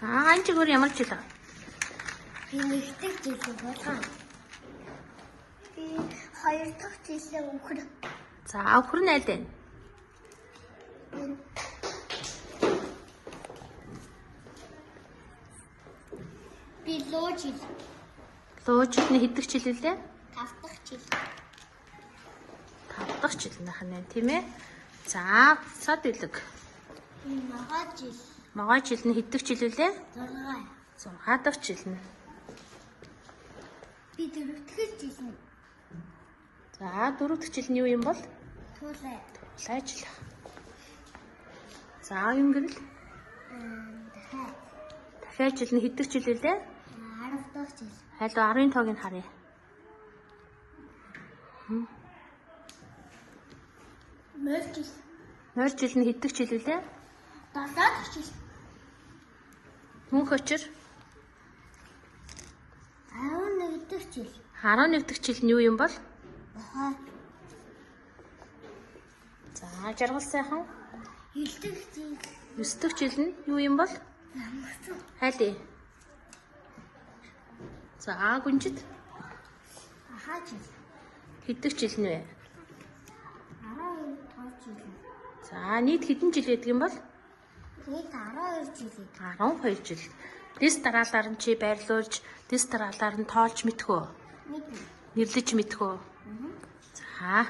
Анчигөр ямар жил вэ? Би нэгдэх жил болгоо. Би 2 дахь жилээ өхөр. За өхөр нь аль вэ? Би луу жил. Луу жилний хэдэх жил үлээ? 5 дахь жил. 5 дахь жил нахна тийм ээ. За сад үлэг. Би магад жил. Могой жил нь хэдэх жил үлээ? 6. 6 дахь жил нь. Би 4 дахь жил нь. За 4 дахь жил нь юу юм бол? Туулай. Туулай жил. За юм гэвэл дахиад жил нь хэдэх жил үлээ? 10 дахь жил. Хайлт 10-ын тоог нь харъя. Мөр жил. Мөр жил нь хэдэх жил үлээ? 7 дахь жил. Мөнх очир 11 дахь жил. 11 дахь жил нь юу юм бол? Ахаа. За жаргал сайхан 9 дахь жил. 9 дахь жил нь юу юм бол? Намгцсан. Хайлт. За гүнжид Ахаа жил. хэдэх жил нь вэ? 12 дахь жил. За нийт хэдэн жил гэдэг юм бол? Нийт 12 жил. 12 жил. Дэс дараалаар нь чи байрлуулж, дэс дараалаар нь тоолж мэдхөө. Мэднэ. Нэрлэж мэдхөө. За